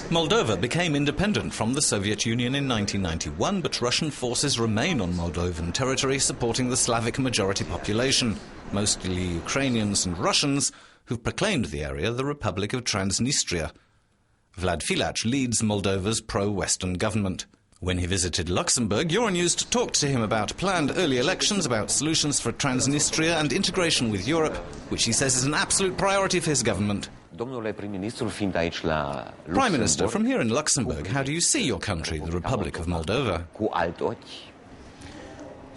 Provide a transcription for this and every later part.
Moldova became independent from the Soviet Union in 1991, but Russian forces remain on Moldovan territory, supporting the Slavic majority population, mostly Ukrainians and Russians, who've proclaimed the area the Republic of Transnistria. Vlad Filac leads Moldova's pro-Western government. When he visited Luxembourg, Euronews talked to him about planned early elections, about solutions for Transnistria and integration with Europe, which he says is an absolute priority for his government. Prime Minister, from here in Luxembourg, how do you see your country, the Republic of Moldova?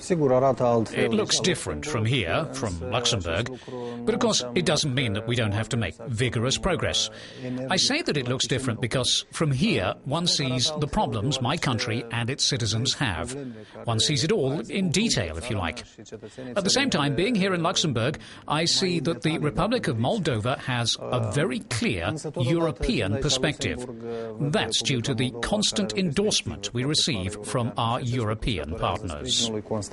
It looks different from here, from Luxembourg, but of course it doesn't mean that we don't have to make vigorous progress. I say that it looks different because from here one sees the problems my country and its citizens have. One sees it all in detail, if you like. At the same time, being here in Luxembourg, I see that the Republic of Moldova has a very clear European perspective. That's due to the constant endorsement we receive from our European partners. Was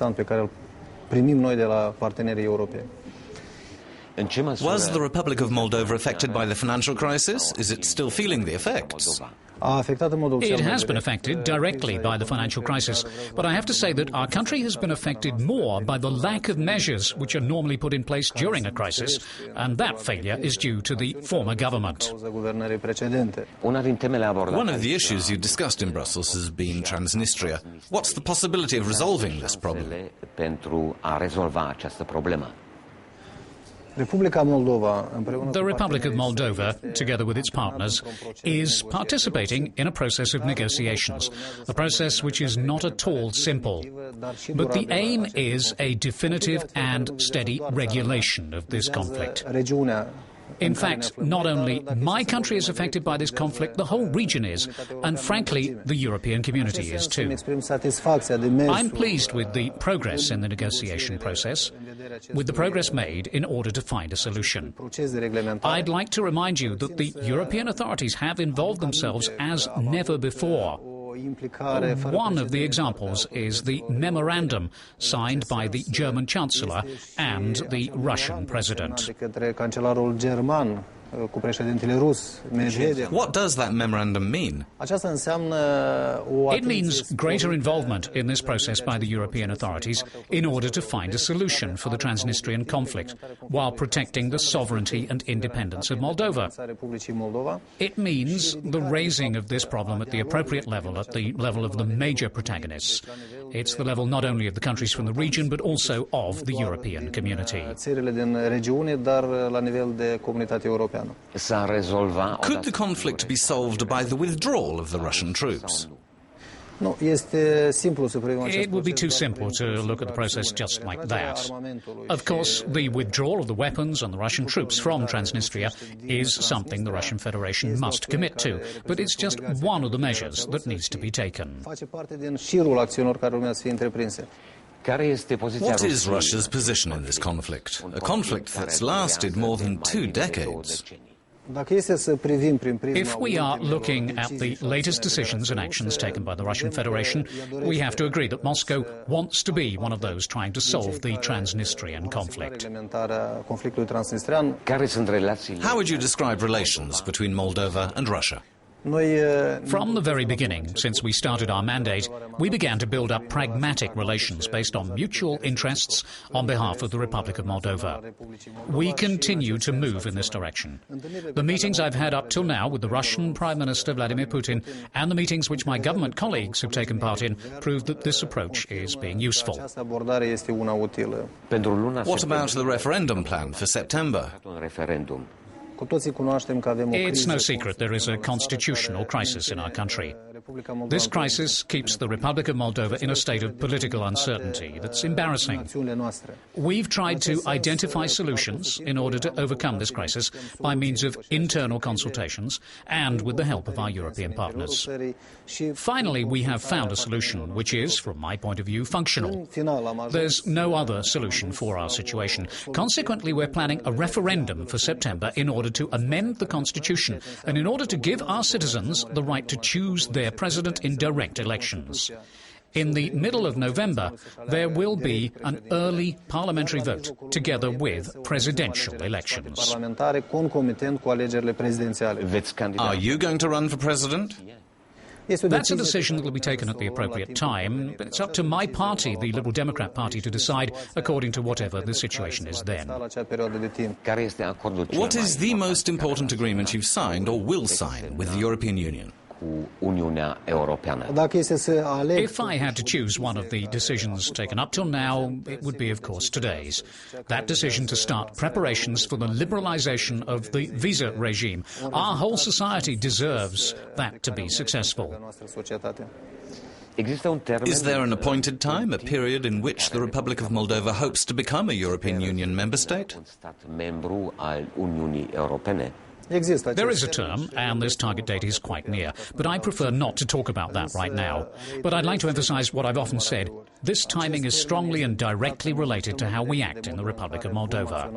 the Republic of Moldova affected by the financial crisis? Is it still feeling the effects? It has been affected directly by the financial crisis, but I have to say that our country has been affected more by the lack of measures which are normally put in place during a crisis, and that failure is due to the former government. One of the issues you discussed in Brussels has been Transnistria. What's the possibility of resolving this problem? The Republic of Moldova, together with its partners, is participating in a process of negotiations, a process which is not at all simple. But the aim is a definitive and steady regulation of this conflict. In fact, not only my country is affected by this conflict, the whole region is, and frankly, the European community is too. I'm pleased with the progress in the negotiation process, with the progress made in order to find a solution. I'd like to remind you that the European authorities have involved themselves as never before. One of the examples is the memorandum signed by the German Chancellor and the Russian President. What does that memorandum mean? It means greater involvement in this process by the European authorities in order to find a solution for the Transnistrian conflict, while protecting the sovereignty and independence of Moldova. It means the raising of this problem at the appropriate level, at the level of the major protagonists. It's the level not only of the countries from the region, but also of the European community. Could the conflict be solved by the withdrawal of the Russian troops? It would be too simple to look at the process just like that. Of course, the withdrawal of the weapons and the Russian troops from Transnistria is something the Russian Federation must commit to, but it's just one of the measures that needs to be taken. What is Russia's position in this conflict? A conflict that's lasted more than 2 decades. If we are looking at the latest decisions and actions taken by the Russian Federation, we have to agree that Moscow wants to be one of those trying to solve the Transnistrian conflict. How would you describe relations between Moldova and Russia? From the very beginning, since we started our mandate, we began to build up pragmatic relations based on mutual interests on behalf of the Republic of Moldova. We continue to move in this direction. The meetings I've had up till now with the Russian Prime Minister Vladimir Putin and the meetings which my government colleagues have taken part in prove that this approach is being useful. What about the referendum plan for September? It's no secret there is a constitutional crisis in our country. This crisis keeps the Republic of Moldova in a state of political uncertainty that's embarrassing. We've tried to identify solutions in order to overcome this crisis by means of internal consultations and with the help of our European partners. Finally, we have found a solution which is, from my point of view, functional. There's no other solution for our situation. Consequently, we're planning a referendum for September in order to amend the Constitution and in order to give our citizens the right to choose their president in direct elections. In the middle of November, there will be an early parliamentary vote, together with presidential elections. Are you going to run for president? That's a decision that will be taken at the appropriate time. It's up to my party, the Liberal Democrat Party, to decide according to whatever the situation is then. What is the most important agreement you've signed or will sign with the European Union? If I had to choose one of the decisions taken up till now, it would be, of course, today's. That decision to start preparations for the liberalisation of the visa regime. Our whole society deserves that to be successful. Is there an appointed time, a period in which the Republic of Moldova hopes to become a European Union member state? There is a term, and this target date is quite near, but I prefer not to talk about that right now. But I'd like to emphasise what I've often said. This timing is strongly and directly related to how we act in the Republic of Moldova.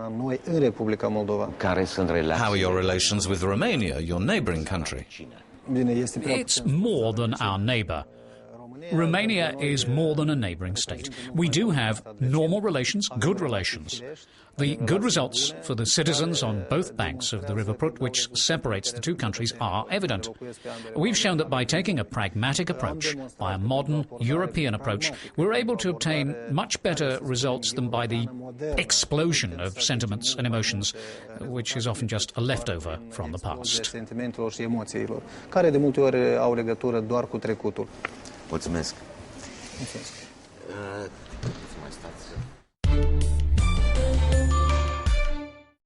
How are your relations with Romania, your neighbouring country? It's more than our neighbour. Romania is more than a neighbouring state. We do have normal relations, good relations. The good results for the citizens on both banks of the River Prut, which separates the two countries, are evident. We've shown that by taking a pragmatic approach, by a modern European approach, we're able to obtain much better results than by the explosion of sentiments and emotions, which is often just a leftover from the past. Mulțumesc.